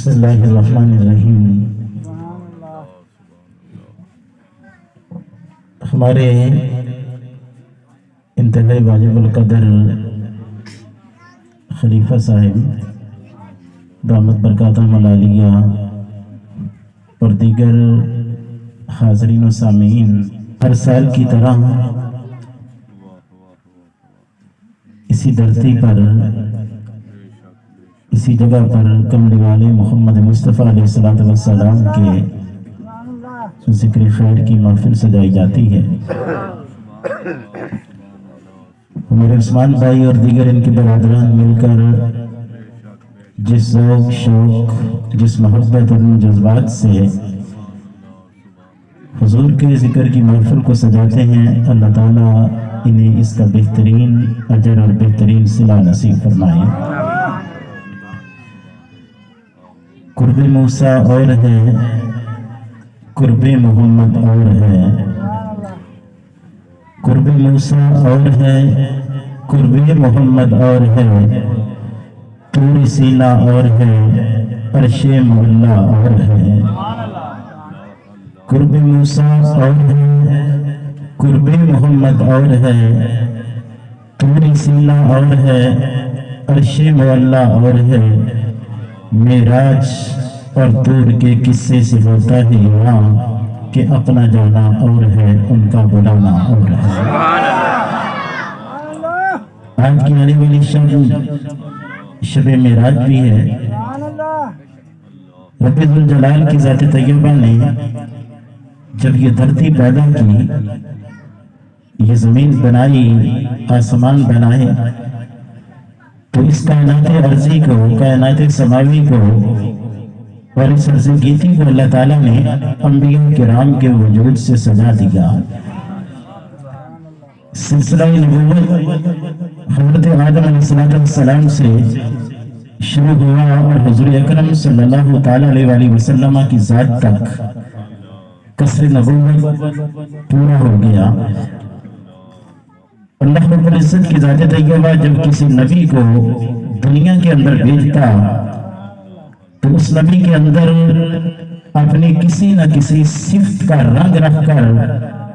بسم اللہ الرحمن الرحیم۔ ہمارے انتہائی واجب القدر خلیفہ صاحب دامت برکاتہم العالیہ اور دیگر حاضرین و سامعین ہر سال کی طرح اسی دھرتی پر اسی جگہ پر کملی والے محمد مصطفیٰ علیہ السلام کے ذکر خیر کی محفل سجائی جاتی ہے۔ ہمارے عثمان بھائی اور دیگر ان کے برادران مل کر جس ذوق شوق جس محبت اور جذبات سے حضور کے ذکر کی محفل کو سجاتے ہیں، اللہ تعالیٰ انہیں اس کا بہترین اجر اور بہترین صلہ نصیب فرمائے۔ قرب موسیٰ اور ہے، قرب محمد اور ہے، قرب موسیٰ اور ہے، قرب محمد اور ہے، طور سینہ اور ہے، عرش معلیٰ اور ہے۔ قرب موسیٰ اور ہے، قرب محمد اور ہے، طور سینہ اور ہے، عرش معلیٰ اور ہے۔ معراج اور طور کے قصے سے ہوتا ہے یہاں کہ اپنا جانا اور ہے، ان کا بلانا اور ہے۔ آج کی آنے والی شب معراج بھی ہے۔ رب ذوالجلال کی ذات طیبہ نے جب یہ دھرتی پیدا کی، یہ زمین بنائی، آسمان بنائے، تو اس کائنات عرضی کو، کائنات سماوی کو اور اس عرض گیتی کو اللہ تعالیٰ نے انبیاء کرام کے وجود سے سجا دیا۔ سلسلہ نبوت حضرت آدم علیہ السلام سے شروع ہوا اور حضور اکرم صلی اللہ تعالیٰ علیہ وسلم کی ذات تک قصر نبوت پورا ہو گیا۔ اللہ رب العزت کی ذات طیبہ جب کسی نبی کو دنیا کے اندر بھیجتا تو اس نبی کے اندر اپنی کسی نہ کسی صفت کا رنگ رکھ کر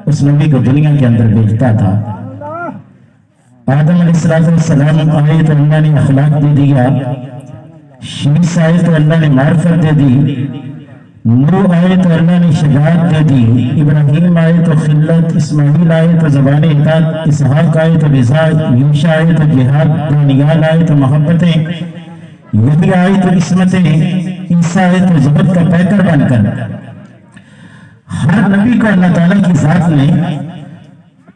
اس نبی کو دنیا کے اندر بھیجتا تھا۔ آدم علیہ السلام آئے تو اللہ نے اخلاق دے دیا، شیس آئے تو اللہ نے معرفت دے دی، نوح آئے تو اللہ نے شجاعت دے دی، ابراہیم آئے تو خلت، اسماعیل آئے تو زبان اطاعت، اسحاق آئے تو رضا، یوشع آئے تو جہاد، دانیال آئے تو محبتیں، یحییٰ آئے تو عصمتیں، عیسیٰ آئے تو ضبط کا پیکر بن کر۔ ہر نبی کو اللہ تعالیٰ کی ذات نے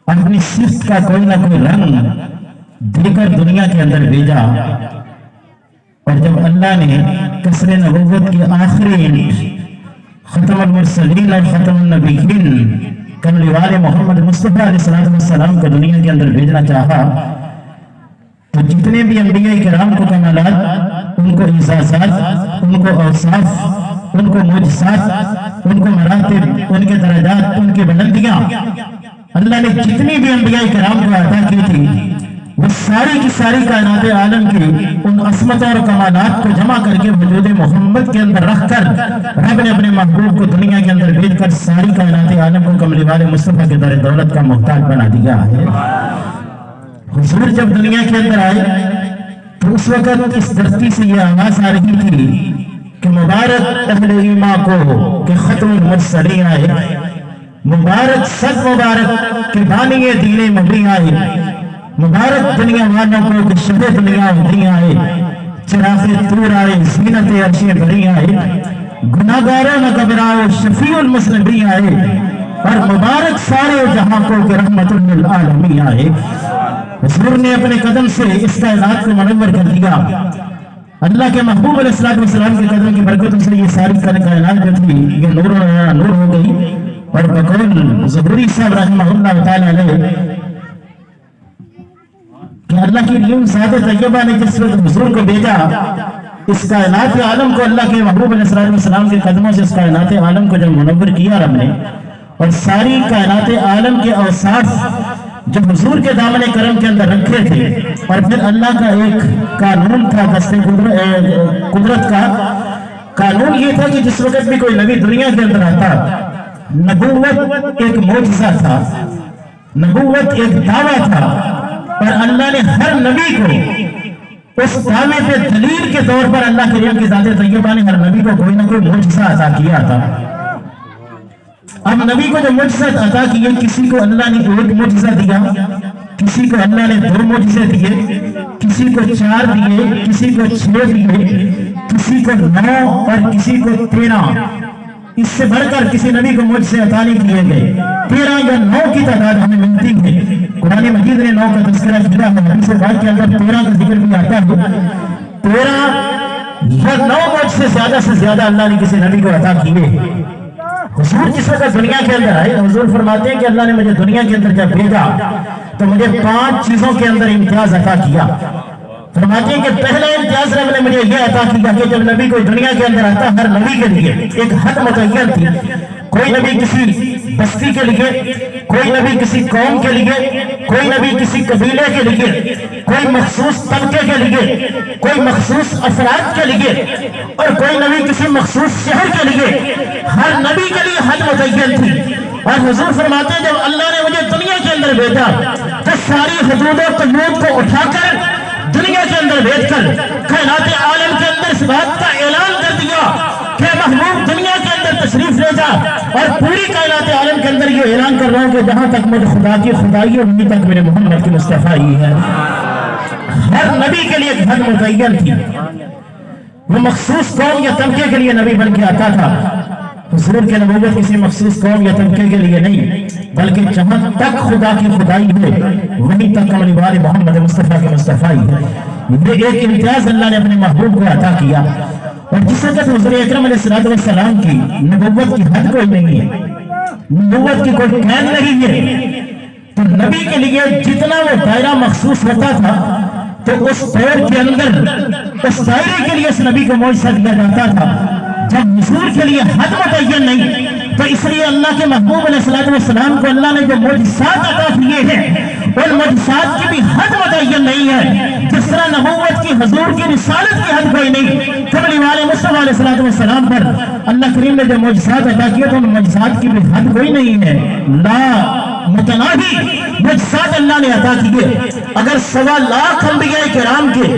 اپنی صفت کا کوئی نہ کوئی رنگ دے کر دنیا کے اندر بھیجا، اور جب اللہ نے قصر نبوت کی آخری ختم المرسلین اور ختم النبیین کملی والے محمد مصطفیٰ علیہ السلام کو دنیا کے اندر بھیجنا چاہا، تو جتنے بھی انبیاء کرام کو کمالات، ان کو اعزازات، ان کو اوصاف، ان کو معجزات، ان کو مراتب، ان کے درجات، ان کی بلندیاں اللہ نے جتنی بھی انبیاء کرام کو عطا کی تھی، وہ ساری کی ساری کائنات عالم کی ان عصمت اور کمالات کو جمع کر کے وجود محمد کے اندر رکھ کر رب نے اپنے محبوب کو دنیا کے اندر بھیج کر ساری کائنات عالم کو کملی والے مصطفیٰ کے در دولت کا محتاج بنا دیا ہے۔ حضور جب دنیا کے اندر آئے تو اس وقت اس دھرتی سے یہ آواز آ رہی تھی کہ مبارک اہل ایمان کو کہ ختم المرسلین آئے، مبارک سب مبارک کہ بانی دین مبین آئے، مبارک دنیا والوں کو کہ شب دنیا ہوتی آئے، چراغ طور آئے، زینت عرشیں بڑی آئے، گناہگاروں نہ گھبراؤ شفیع المذنبین آئے، اور مبارک سارے جہاں کو کہ رحمت للعالمین آئے۔ حضور نے اپنے قدم سے اس کائنات کو منور کر دیا۔ اللہ کے محبوب علیہ السلام کے قدم کی برکتوں سے یہ ساری کائنات جو تھی یہ نور ہو گئی، اور بقول ظہوری صاحب رحمہ اللہ تعالیٰ علیہ کہ اللہ کی علم ذات طیبہ نے جس وقت حضور کو بھیجا، اس کائنات عالم کو اللہ کے محبوب علیہ السلام کے قدموں سے اس کائنات عالم کو جب منور کیا رب نے، اور ساری کائنات عالم کے اوصاف جو حضور کے دامن کرم کے اندر رکھے تھے، اور پھر اللہ کا ایک قانون تھا دست قدرت کا، کہ جس وقت بھی کوئی نبی دنیا کے اندر آتا، نبوت ایک معجزہ تھا، نبوت ایک دعویٰ تھا، اور اللہ نے ہر نبی کو اس دعوے پہ دلیل کے طور پر اللہ کریم کی ذات طیبہ نے ہر نبی کو کوئی نہ کوئی معجزہ عطا کیا تھا۔ اب نبی کو جو معجزہ عطا کیے، کسی کو اللہ نے ایک معجزہ دیا، کسی کو اللہ نے 2 معجزے دیے، کسی کو 4 دیے، کسی کو 6 دیے، کسی کو 9 اور کسی کو 13۔ اس سے بڑھ کر کسی نبی کو معجزے عطا نہیں کیے گئے۔ 13 یا 9 کی تعداد ہمیں ملتی ہے۔ قرآن مجید نے 9 کا تذکرہ کیا ہے، حدیث پاک کے اندر 13 کا ذکر بھی آتا ہے۔ 13 یا 9 معجزے زیادہ سے زیادہ اللہ نے کسی نبی کو عطا کیے۔ حضور جس وقت دنیا کے اندر آئے، حضور فرماتے ہیں کہ اللہ نے مجھے دنیا کے اندر جب بھیجا تو مجھے 5 چیزوں کے اندر امتیاز عطا کیا۔ فرماتے ہیں کہ پہلا امتیاز رب نے مجھے یہ عطا کیا کہ جب نبی کوئی دنیا کے اندر آتا، ہر نبی کے لیے ایک حد متعین تھی۔ کوئی نبی کسی بستی کے لیے، کوئی نبی کسی قوم کے لیے، کوئی نبی کسی قبیلے کے لیے، کوئی مخصوص طبقے کے لیے، کوئی مخصوص افراد کے لیے، اور کوئی نبی کسی مخصوص شہر کے لیے۔ ہر نبی کے لیے حد متعین تھی۔ اور حضور فرماتے ہیں جب اللہ نے مجھے دنیا کے اندر بھیجا تو ساری حدود و قیود کو اٹھا کر دنیا کے اندر بھیج کر کائنات عالم کے اندر اس بات کا اعلان کر دیا کہ محبوب دنیا کے اندر تشریف لے جا، اور پوری کائنات عالم کے اندر یہ اعلان کر رہا ہوں کہ جہاں تک مجھے خدا کی خدائی ہے وہیں تک میرے محمد کی مصطفیٰ ہے۔ ہر نبی کے لیے ایک حد متعین تھی۔ وہ مخصوص قوم یا طبقے کے لیے نبی بن کے آتا تھا۔ حضور کی نبوت کسی مخصوص قوم یا طبقے کے لیے نہیں، بلکہ جہاں تک خدا کی خدائی ہے وہیں تک کملی والے محمد مصطفیٰ کے مصطفیٰ ہے۔ یہ ایک امتیاز اللہ نے اپنے محبوب کو عطا کیا۔ اور جس وقت حضور اکرم علیہ السلام کی نبوت کی حد کوئی نہیں ہے، نبوت کی کوئی قید نہیں ہے، تو نبی کے لیے جتنا وہ دائرہ مخصوص ہوتا تھا تو اس دور کے اندر اس دائرے کے لیے اس نبی کو معجزہ دیا جاتا تھا۔ جب حضور کے لیے حد متعین نہیں تو اس لیے اللہ کے محبوب علیہ السلام کو اللہ نے جو معجزات عطا کیے ہیں ان معجزات کی بھی حد متعین نہیں ہے۔ جس طرح نبوت کی حضور کی رسالت کی حد کوئی نہیں، کملی والے مصطفیٰ علیہ السلام پر اللہ کریم نے جو معجزات عطا کیے تو ان معجزات کی بھی حد کوئی نہیں ہے۔ لا متناہی معجزات اللہ نے عطا کیے۔ اگر 1.25 لاکھ انبیاء کرام کے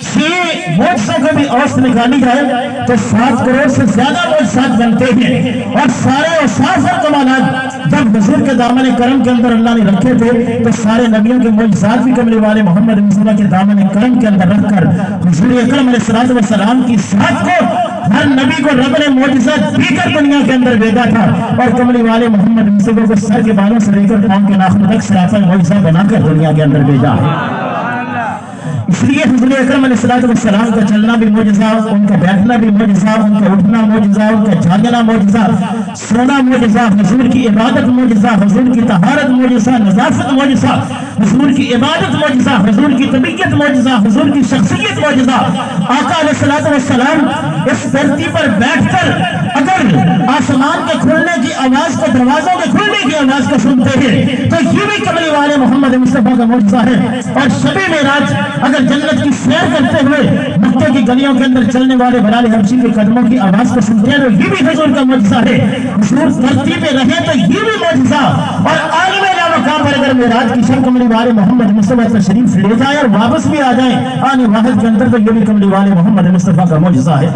6 معجزوں کو بھی اوسط نکالی جائے تو 7 کروڑ سے زیادہ معجزات بنتے ہیں۔ اور سارے اوصاف اور کمالات جب حضور کے دامن کرم کے اندر اللہ نے رکھے تھے تو سارے نبیوں کے معجزات بھی کملی والے محمد مصطفیٰ کے دامن کرم کے اندر رکھ کر حضور اکرم علیہ السلام کی ذات کو ہر نبی کو رب نے معجزات دے کر دنیا کے اندر بھیجا تھا، اور کملی والے محمد مصطفیٰ کو سر کے بالوں سے لے کر پاؤں کے ناخن تک سراپا معجزہ بنا کر دنیا کے اندر بھیجا۔ اس لیے حضور اکرم علیہ السلام کا چلنا بھی معجزہ، ان کا بیٹھنا بھی معجزہ، ان کا اٹھنا معجزہ، ان کا جاگنا معجزہ، سونا معجزہ، حضور کی عبادت معجزہ، حضور کی طہارت معجزہ، نظافت معجزہ، حضور کی عبادت معجزہ، حضور کی طبیعت معجزہ، حضور کی شخصیت معجزہ۔ آقا علیہ السلام اس دھرتی پر بیٹھ کر اگر آسمان کے کھلنے کی آواز کو، دروازوں کے کھلنے کی آواز کو سنتے ہیں تو یہ بھی کملی والے محمد مصطفیٰ کا معجزہ ہے۔ اور شب معراج اگر جنت کی سیر کرتے ہوئے مکے کی گلیوں کے اندر چلنے والے بلال حبشی کے قدموں کی آواز کو سنتے ہیں تو یہ بھی حضور کا معجزہ ہے۔ حضور دھرتی پہ رہے تو یہ بھی معجزہ، اور عالم مقام پر اگر معراج کی شب کملی والے محمد مصطفیٰ تشریف لے جائے اور واپس بھی آ جائیں آنے واحد کے اندر تو یہ بھی کملی والے محمد مصطفیٰ کا معجزہ ہے۔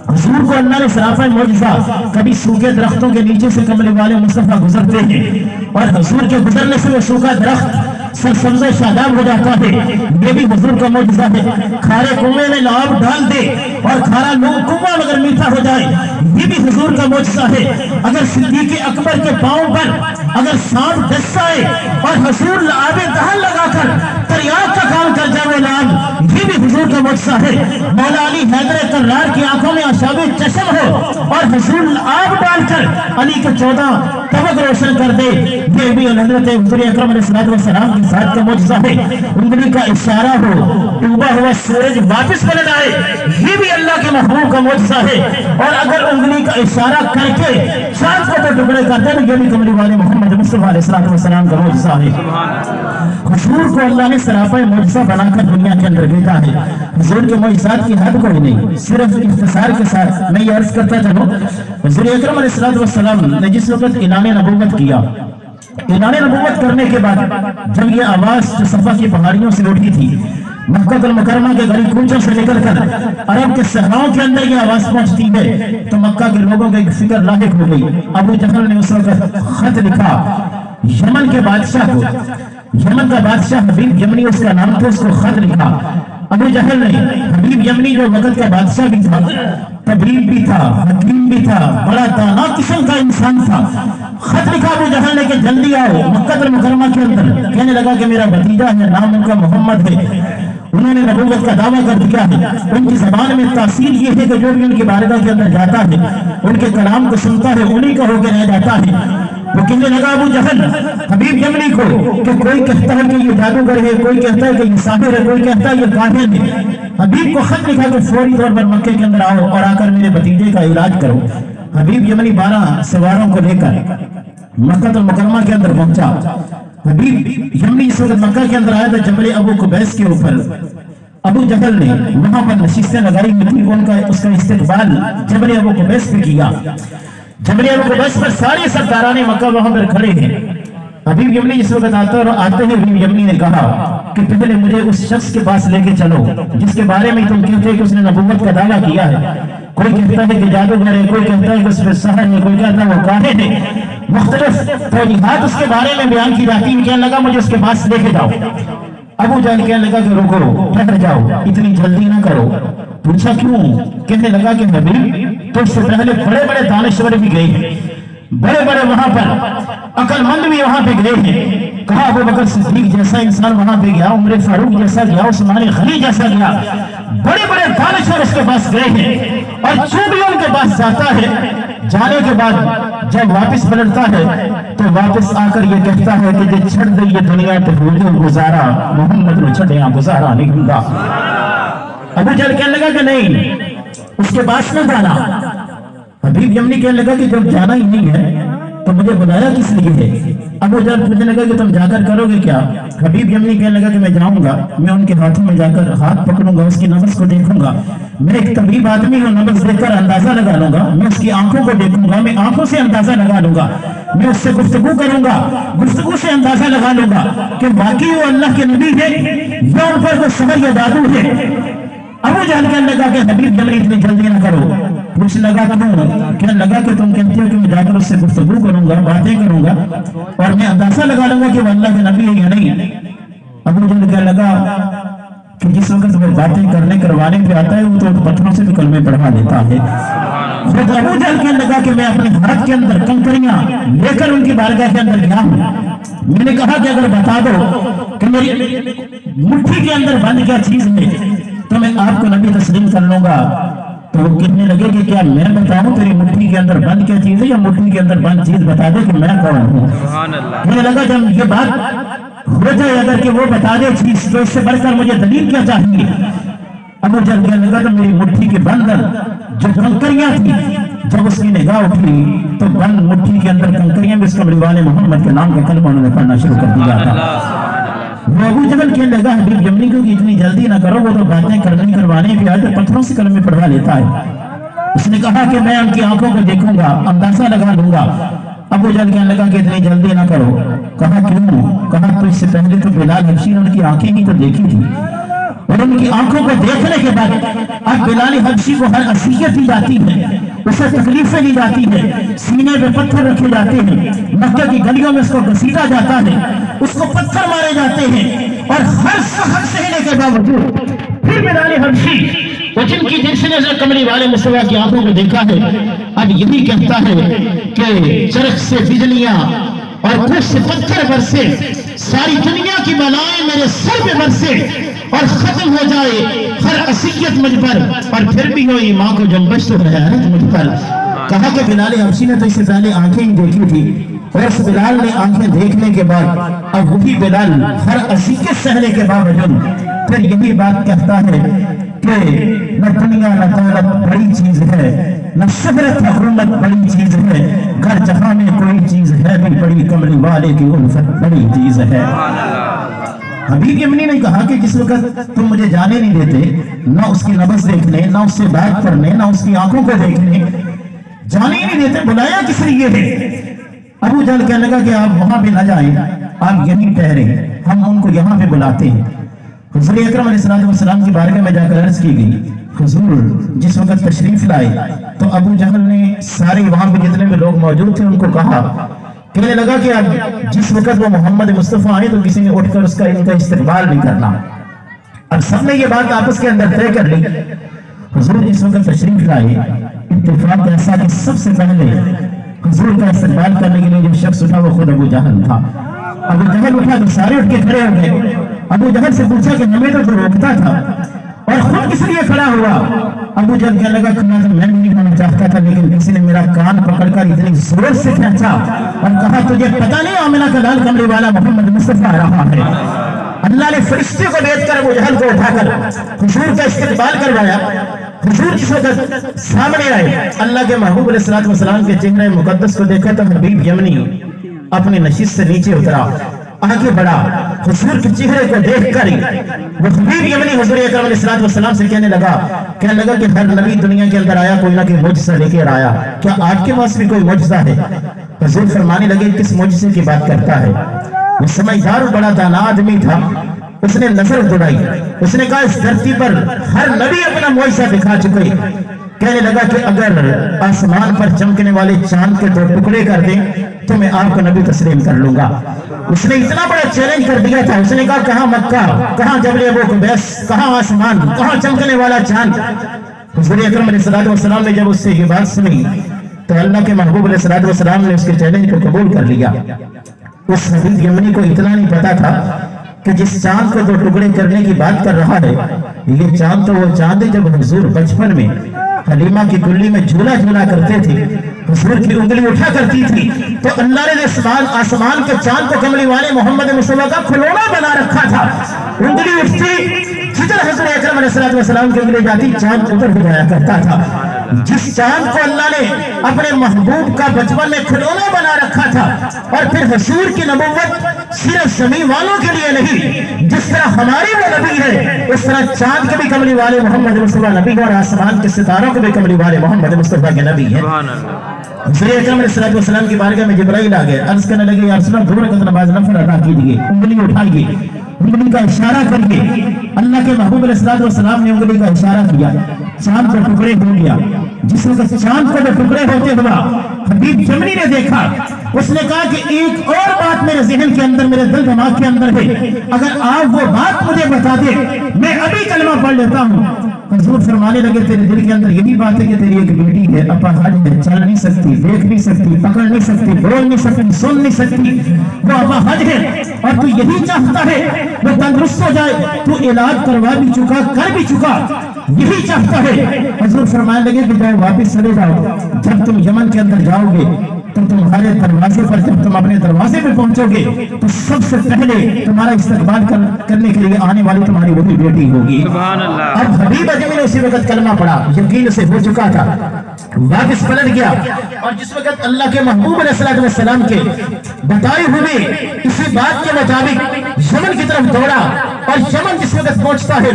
حضور کو اللہ نے سراپا معجزہ، کبھی سوکھے درختوں کے نیچے سے کملی والے مصطفیٰ گزرتے ہیں اور حضور کے گزرنے سے وہ سوکھا درخت سرسبز شاداب ہو جاتا ہے، یہ بھی حضور کا معجزہ ہے۔ کھارے کنویں میں لعاب ڈال دے اور کھارا کنواں مگر میٹھا ہو جائے، یہ بھی حضور کا معجزہ ہے۔ اگر صدیق اکبر کے پاؤں پر اگر سانپ ڈس آئے اور حضور لعاب دہن لگا کر تریاق کا کام کر جائے وہ لعاب، یہ بھی حضور کا معجزہ ہے۔ مولا علی حیدر کرار کی آنکھوں میں آشاب چشم ہو اور حضور لعاب ڈال کر علی کے 14 तवक रोशन कर दे। ये भी हजरत हुजूर अकरम अलैहिस्सलाम की साथ का मुआजिज़ा है। उंगली का इशारा हो, डूबा हुआ सूरज वापस पलट आए, ये भी अल्लाह के महबूब का मुआजिज़ा है। और अगर उंगली का इशारा करके चांद को तो टुकड़े कर दे, ये भी कमली वाले मोहम्मद मुस्तफा अलैहिस्सलाम का मुआजिज़ा है। हुजूर को अल्लाह ने सरापा मुआजिज़ा बनाकर दुनिया के अंदर भेजा है। हुजूर के मुआजिज़ात की हद कोई नहीं। सिर्फ इख्तिसार के साथ मैं ये अर्ज करता चलूं, हुजूर अकरम अलैहिस्सलाम ने जिस वक्त ऐलान नबूवत किया, ऐलान नबूवत करने के बाद जब ये आवाज जो सफा की पहाड़ियों से उठी थी, मक्का मुकरमा के गली कूचों से निकलकर अरब के सहराओं के अंदर ये आवाज पहुंचती है, तो मक्का के लोगों को एक फिक्र लाहिक हो गई। अबू जहल ने उस वक्त खत लिखा यमन के बादशाह को, यमन का बादशाह हबीब यमनी उसका नाम था, उसको खत लिखा। अबू जहल ने, हबीब यमनी जो वक्त का बादशाह भी था, तबरीब भी था, हकीम भी था, बड़ा दाना किस्म का इंसान था, खत लिखा अबू जहल ने कि जल्दी आओ मक्का मुकरमा के अंदर। कहने लगा कि मेरा भतीजा है, नाम उनका मोहम्मद है, उन्होंने नबूवत का दावा कर दिया है। उनकी जबान में तासीर ये है कि जो भी उनकी बारगाह के अंदर जाता है, उनके कलाम को सुनता है, उन्हीं का होकर रह जाता है। वो कहने लगा अबू जहल हबीब यमनी को कि कोई कहता है कि ये जादूगर है, कोई कहता है कि ये साहिर है, कोई कहता है ये काहिन है। हबीब को खत लिखा कि फौरी तौर पर मक्के के अंदर आओ और आकर मेरे भतीजे का इलाज करो। हबीब यमनी 12 सवारों को लेकर मक्का मुकरमा के अंदर पहुंचा। हबीब यमनी इस वक्त मक्का के अंदर आया था, जबल अबू कुबैस के ऊपर अबू जहल ने वहां पर नशिस्तें लगाई हुई थी, उनका उसका इस्तकबाल जबल अबू कुबैस पे किया। जबल अबू कुबैस पर सारे सरदाराने मक्का वहां पर खड़े हैं। हबीब यमनी इस वक्त आते हैं हबीब यमनी ने कहा कि पहले मुझे उस शख्स के पास लेके चलो जिसके बारे में तुम कहते हो कि उसने नबूवत का दावा किया है। कोई कहता है कि जादूगर है, कोई कहता है कि उसमें सहर है, कोई कहता है वो काहिन है। मुख्तलिफ तौजीहात उसके बारे में बयान की जाती है। कहने लगा मुझे उसके पास लेके जाओ। अबू जहल कहने लगा कि रुको, ठहर जाओ, इतनी जल्दी ना करो। पूछा क्यों? कहने लगा कि हबीब तो उससे पहले बड़े बड़े दानिश्वर भी गए हैं, बड़े बड़े वहां पर अकलमंद भी वहां पे गए हैं। कहा अबू बकर सिद्दीक जैसा इंसान वहां पे गया, उमर फारूक जैसा गया, उस्मान गनी जैसा गया, बड़े बड़े दानिश्वर उसके पास गए हैं। और जो भी उनके पास जाता है, जाने के बाद जब वापस पलटता है तो वापस आकर ये कहता है कि जो छड़ दे ये दुनिया तो भूलो गुजारा, मोहम्मद ने छड़िया गुजारा नहीं होगा। अबू जहल कहने लगा कि नहीं, उसके पास न जाना। हबीब यमनी कहने लगा कि जब जाना ही नहीं है तो मुझे बुलाया किस लिए है? अबू जहल पूछने लगा कि तुम जाकर करोगे क्या? हबीब यमनी कहने लगा कि मैं जाऊंगा, मैं उनके हाथों में जाकर हाथ पकड़ूंगा, उसकी नब्ज को देखूंगा। मैं एक तबीब आदमी हूँ, नब्ज देखकर अंदाजा लगा लूंगा। मैं उसकी आंखों को देखूंगा, मैं आंखों से अंदाजा लगा लूंगा। मैं उससे गुफ्तगू करूंगा, गुफ्तगू से अंदाजा लगा लूंगा कि वाकई वो अल्लाह के नबी है या उन पर कोई सहर या जादू है। अबू जहल कहने लगा कि हबीब यमनी इतनी जल्दी ना करो। पूछने लगा क्यों? कहने लगा कि तुम कहते हो कि मैं जाकर उससे गुफ्तगू करूंगा, बातें करूंगा और मैं अंदाजा लगा लूंगा कि वो अल्लाह के नबी है या नहीं। अबू जहल कहने लगा कि जिस वक्त वो बातें करने करवाने पे आता है वो तो पत्थरों से भी कलमे पढ़वा देता है। तो अबू जहल कहने लगा कि मैं अपने हाथ के अंदर कंकरियां लेकर उनकी बारगाह के अंदर गया हूं। मैंने कहा कि अगर बता दो कि मेरी मुट्ठी के अंदर बंद क्या चीज है तो मैं आपको नबी तस्लीम कर लूंगा। तो वो कहने लगे कि क्या मैं बताऊं तेरी मुट्ठी के अंदर बंद क्या चीज है, या मुट्ठी के अंदर बंद चीज बता दे कि मैं कौन हूँ। मुझे लगा जब ये बात हो जाए अगर कि वो बता दे चीज, तो इससे बढ़कर मुझे दलील क्या चाहिए। अबू जहल कहने लगा तो मेरी मुट्ठी के बंदर जो कंकरियां थी, जब उसकी निगाह उठी तो बंद मुट्ठी के अंदर कंकरियां भी उसके वाले मोहम्मद के नाम का कलमा उन्होंने पढ़ना शुरू कर दिया था। वो अबू जहल कहने लगा हबीब यमनी को कि इतनी जल्दी ना करो, वो तो बातें करने करवाने भी आए तो पत्थरों से कलमे पढ़वा लेता है। उसने कहा कि मैं उनकी आंखों को देखूंगा, अंदाजा लगा लूंगा। अबू जहल कहने लगा कि इतनी जल्दी ना करो। कहा क्यों? कहा तो इससे पहले तो बिलाल हबशी ने उनकी आंखें ही तो देखी थी, और उनकी आंखों को देखने के बाद अब बिलाल हबशी को हर असीयत दी जाती है, उसे तकलीफें दी जाती है, सीने पे पत्थर रखे जाते हैं, मक्के की गलियों में उसको घसीटा जाता है, उसको पत्थर मारे जाते हैं, और हर सहर सहने के बावजूद फिर बिलाल हबशी वो जिनसे कमली वाले मुस्तफा की आंखों को देखा है, अब यही कहता है कि चरख से बिजलियां और कुछ से पत्थर बरसे, सारी दुनिया की बलाएं मेरे सर पे बरसे और खत्म हो जाए हर असीयत मुझ पर, और फिर भी हो माँ को जम्बश तो है मुझ पर। कहा कि बिलाल हबशी ने तो इससे पहले आंखें ही देखी थी, और उस बिलाल ने आंखें देखने के बाद अब वही बिलाल हर असीयत सहने के बावजूद फिर यही बात कहता है कि न दुनिया न दौलत बड़ी चीज है, न शहरत हुकूमत बड़ी चीज है, घर जहां में कोई चीज है भी बड़ी, कमरे वाले की उल्फत बड़ी चीज है। हबीब यमनी ने कहा कि जिस वक्त तुम मुझे जाने नहीं देते, ना उसकी नब्ज देखने, ना उससे बात करने, ना उसकी आंखों को देखने, जाने ही नहीं देते, बुलाया किस लिए है? अबू जहल कहने लगा कि आप वहां भी ना जाएं, आप यहीं ठहरे, हम उनको यहाँ पे बुलाते हैं। हुजूर अकरम अलैहिस्सलाम की बारगाह में जाकर अर्ज की गई, हुजूर जिस वक्त तशरीफ लाए तो अबू जहल ने सारे वहां पे जितने भी लोग मौजूद थे उनको कहा, कहने लगा कि अब जिस वक्त वो मोहम्मद मुस्तफा आए तो किसी ने उठकर उसका इनका इस्तकबाल नहीं करना। अब सबने ये बात आपस के अंदर तय कर ली। हुजूर जिस वक्त तशरीफ लाए, इत्तेफाक ऐसा कि सबसे पहले हुजूर का इस्तकबाल करने के लिए जो शख्स उठा वो खुद अबू जहल था। अबू जहल उठा तो सारे उठ के खड़े हो गए। अबू जहल से पूछा कि हमें तो रोकता था और खुद किस लिए खड़ा हुआ? अबू जहल कहने लगा, खड़ा तो मैं नहीं होना चाहता था, लेकिन किसी ने मेरा कान पकड़कर इतनी जोर से खींचा और कहा, तुझे पता नहीं आमिना का लाल कमरे वाला मोहम्मद मुस्तफा आ रहा है। अल्लाह ने फरिश्ते को भेजकर अबू जहल को उठाकर हुजूर का इस्तकबाल करवाया। हुजूर जिस वक्त सामने आए, अल्लाह के महबूब अलैहिस्सलातु वस्सलाम के चेहरे मुकद्दस को देखा तो हबीब यमनी अपने नशिस्त से नीचे उतरा, आगे बढ़ा। हुजूर के चेहरे को देखकर वो हबीब यमनी हुजूर अकरम अलैहिस्सलातु वस्सलाम से कहने लगा कि हर नबी दुनिया के अंदर आया कोई ना कोई मुझसे लेकर आया, क्या आपके पास भी कोई मुझसा है? हुजूर फरमाने लगे, किस मुझसे की बात करता है? वो समझदार और बड़ा दाना आदमी था। उसने नजर दौड़ाई, उसने कहा, इस धरती पर हर नबी अपना मुझसा दिखा चुके। कहने लगा कि अगर आसमान पर चमकने वाले चांद के दो टुकड़े कर दें तो मैं आपको नबी तस्लीम कर लूंगा। उसने इतना बड़ा चैलेंज कर दिया था। उसने कहा, कहां मक्का, कहां जबल अबू कुबैस, कहां आसमान, कहां चमकने वाला चांद? हुजूर अकरम अलैहिस्सलातु वस्सलाम ने जब उससे ये बात सुनी तो अल्लाह के महबूब अलैहिस्सलातु वस्सलाम ने उसके चैलेंज को कबूल कर लिया। उस हबीब यमनी को इतना नहीं पता था कि जिस चांद को दो टुकड़े करने की बात कर रहा है, ये चांद तो वो चांद है जब हुजूर बचपन में हलीमा की गुल्ली में झूला झूला करते थे, हुजूर की उंगली उठा करती थी तो अल्लाह ने आसमान के चांद को कमली वाले मोहम्मद मुस्तफा का खिलौना बना रखा था। उंगली उठती, जिधर हुजूर अकरम अलैहिस्सलातु वस्सलाम की उंगली जाती, चांद उधर हो जाया करता था। जिस चांद को अल्लाह ने अपने महबूब का बचपन में खिलौना बना रखा था, और फिर हुजूर की नबुव्वत सिर्फ ज़मीन वालों के लिए नहीं, जिस तरह हमारी वो नबी है उस तरह चांद के भी कमली वाले मोहम्मद मुस्तफा नबी और आसमान के सितारों के भी कमली वाले मोहम्मद मुस्तफा के नबी है। हुजूर अकरम अलैहिस्सलातु वस्सलाम की बारगाह में जिब्राइल आ गए, अर्ज करने लगे, या रसूल अल्लाह, 2 रकात नमाज नफल अदा कीजिए। उंगली उठाइए, उंगली का इशारा करिए। अल्लाह के महबूब अलैहिस्सलातु वस्सलाम ने उंगली का इशारा किया, चांद को टुकड़े हो गया। जिस वक्त चांद को टुकड़े होते हुआ हबीब यमनी ने देखा, उसने कहा कि एक और बात मेरे ज़हन के अंदर, मेरे दिल दिमाग के अंदर है, अगर आप वो बात मुझे बता दे मैं अभी कलमा पढ़ लेता हूँ। हुजूर फरमाने लगे, तेरे दिल के अंदर यही बात है कि तेरी एक बेटी है, अपाहज है, चल नहीं सकती, देख नहीं सकती, पकड़ नहीं सकती, बोल नहीं सकती, सुन नहीं सकती, वो अपाहज है और तू यही चाहता है वो तंदुरुस्त हो जाए। तू इलाज करवा भी चुका, कर भी चुका, यही चाहता है। हुजूर फरमाने लगे कि जाओ, वापिस चले जाओ। जब तुम यमन के अंदर जाओगे तो तुम्हारे दरवाजे पर, जब तुम अपने दरवाजे पे पहुंचोगे तो सबसे पहले तुम्हारा इस्तकबाल करने के लिए आने वाली तुम्हारी वही बेटी होगी। अब हबीब अजमी ने उसी वक्त कलमा पढ़ा, यकीन से हो चुका था, वापस पलट गया और जिस वक्त अल्लाह के महबूब अलैहिस्सलातु वस्सलाम के बताए हुए इसी बात के मुताबिक यमन की तरफ दौड़ा और यमन जिस वक्त पहुंचता है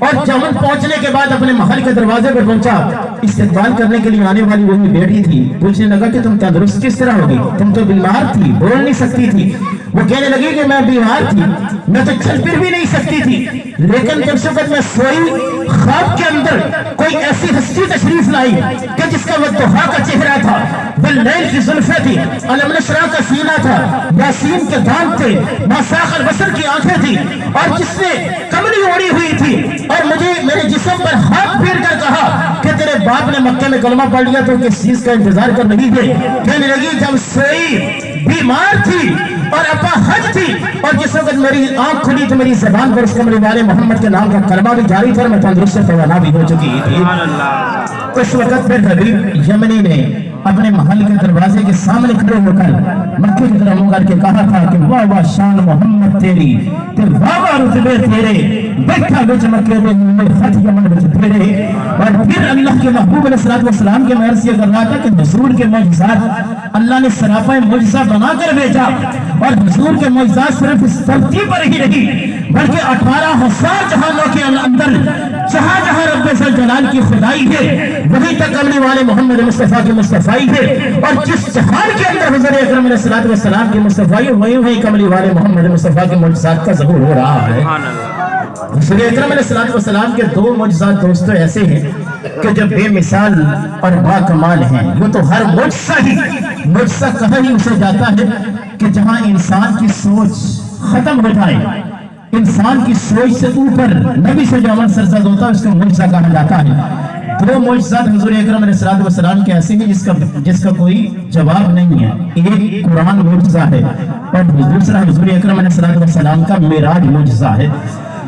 और यमन पहुंचने के बाद अपने महल के दरवाजे पर पहुंचा, इस्तकबाल करने के लिए आने वाली वही बेटी थी। पूछने लगा कि तुम तंदुरुस्त किस तरह होगी, तुम तो बीमार थी, बोल नहीं सकती थी। वो कहने लगी कि मैं बीमार थी, मैं तो चल फिर भी नहीं सकती थी, लेकिन जब से मैं सोई ख्वाब के अंदर कोई ऐसी हस्ती तशरीफ लाई कि जिसका वद्दुहा का चेहरा था, बिल्लैल की जुल्फे थी, अलम नशरा का सीना था, यासीन के दांत थे, मासाखल बसर की आंखें थी और जिसने कमली ओढ़ी हुई थी और मुझे मेरे जिस्म पर हाथ फेर कर कहा कि तेरे बाप ने मक्के में कलमा पढ़ लिया तो किस चीज का इंतजार कर रही है। कहने लगी, जब सोई बीमार थी और अपाहज थी और जिस वक्त मेरी आंख खुली तो मेरी ज़बान पर उस कमरे वाले मोहम्मद के नाम का कलमा भी जारी था, मैं तंदुरुस्त तवाना भी हो चुकी थी। उस वक्त फिर हबीब यमनी ने अपने महल के दरवाजे के सामने खड़े होकर मक्के की तरफ मुंह करके कहा था कि वाह वाह शान मोहम्मद तेरी, ते वाह वाह रुतबे तेरे, बैठा बिच मक्के दे में फत यमन बिच तेरे। और फिर अल्लाह के महबूब अलैहिस्सलातु वस्सलाम के महर से कर रहा था कि हुजूर के मौजज़ात अल्लाह ने सराफा मौजज़ा बनाकर भेजा, और हुजूर के मौजज़ात सिर्फ इस धरती पर ही नहीं बल्कि 18,000 जहानों के अंदर जहां जहां रब्बे ज़ल जलाल की खुदाई है वहीं तक कमली वाले मोहम्मद मुस्तफ़ा की मुस्तफ़ाई है, और जिस जहान के अंदर हुज़ूर अकरम अलैहिस्सलातु वस्सलाम की मुस्तफ़ाई वहीं वहीं कमली वाले मोहम्मद मुस्तफ़ा के मौजज़ात का ज़हूर हो रहा है। हुज़ूर अकरम अलैहिस्सलातु वस्सलाम के दो मौजज़ात दोस्तों ऐसे हैं कि जब बेमिसाल और बाकमाल हैं। वो तो हर मौजज़ा ही मौजज़ा कहा ही उसे जाता है कि जहां इंसान की सोच खत्म हो जाए, इंसान की सोच से ऊपर नबी से जो अमल सरजद होता है उसको मौजज़ा कहा जाता है। दो मौजज़ात हुज़ूर अकरम अलैहिस्सलातु वस्सलाम के ऐसे हैं जिसका कोई जवाब नहीं है। एक कुरान मौजज़ा है और दूसरा हुज़ूर अकरम अलैहिस्सलातु वस्सलाम का मेराज मौजज़ा है।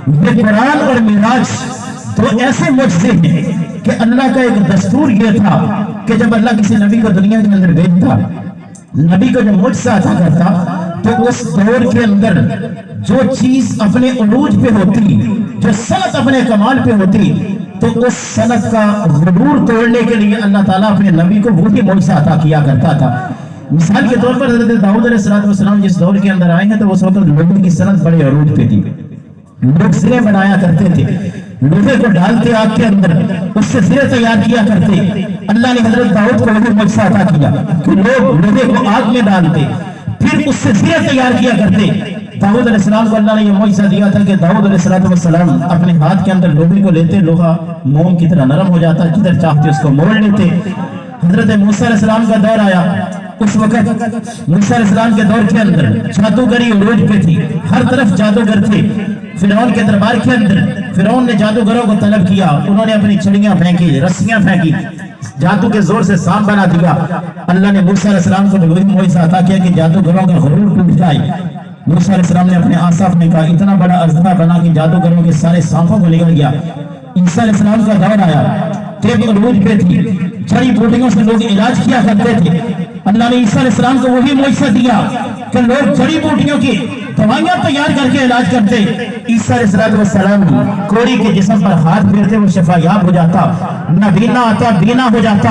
ये कुरान और मेराज तो ऐसे मौजज़े हैं कि अल्लाह का एक दस्तूर ये था कि जब अल्लाह किसी नबी को दुनिया के अंदर भेजता, नबी को जब मौजज़ा अता करता तो उस दौर के अंदर जो चीज अपने उरूज पे होती, जो सनत अपने कमाल पे होती, तो उस सनत का गुरूर तोड़ने के लिए अल्लाह ताला अपने नबी को वही मौजज़ा अता किया करता था। मिसाल के तौर पर हज़रत दाऊद अलैहिस्सलाम जिस दौर के अंदर आए हैं तो उस वक्त लोगों की सनत बड़े अरूज पे थी। लोग सिरे बनाया करते थे, लोहे को डालते आग के अंदर, उससे सिरे तैयार किया करते। अल्लाह ने हजरत दाऊद को वही मौजज़ा अता किया कि लोग लोहे को आग में डालते फिर उससे सिरे तैयार किया करते। दाऊद अलैहिस्सलाम को अल्लाह ने यह मौजज़ा दिया था कि दाऊद अलैहिस्सलाम अपने हाथ के अंदर लोहे को लेते, लोहा मोम की तरह नरम हो जाता, जिधर चाहते उसको मोड़ लेते। हजरत मूसा अलैहिस्सलाम का दौर आया, उस वक्त मूसा अलैहिस्सलाम के दौर के अंदर जादूगरी उरूज पे थी, हर तरफ जादूगर थे। फिरौन के दरबार के अंदर फिरौन ने जादूगरों को तलब किया, उन्होंने अपनी छड़ियां फेंकी, रस्सियां फेंकी, जादू के जोर से सांप बना दिया। अल्लाह ने मूसा अलैहिस्सलाम को वही मौजज़ा अता किया कि जादूगरों का गुरूर टूट जाए। मूसा अलैहिस्सलाम ने अपने आसाफ में कहा, इतना बड़ा अज़मा बना कि जादूगरों के सारे सांपों को निकल गया। ईसा अलैहिस्सलाम का दौर आया, तेब उरूज पे थी, जड़ी बूटियों से लोग इलाज किया करते थे। अल्लाह ने ईसा अलैहिस्सलाम को वही मौजज़ा दिया कि लोग जड़ी बूटियों की दवाइयां तैयार करके इलाज करते। ईसा अलैहिस्सलाम कोड़ी के जिस्म पर हाथ फेरते, वो शफायाब हो जाता, नबीना आता बीना हो जाता।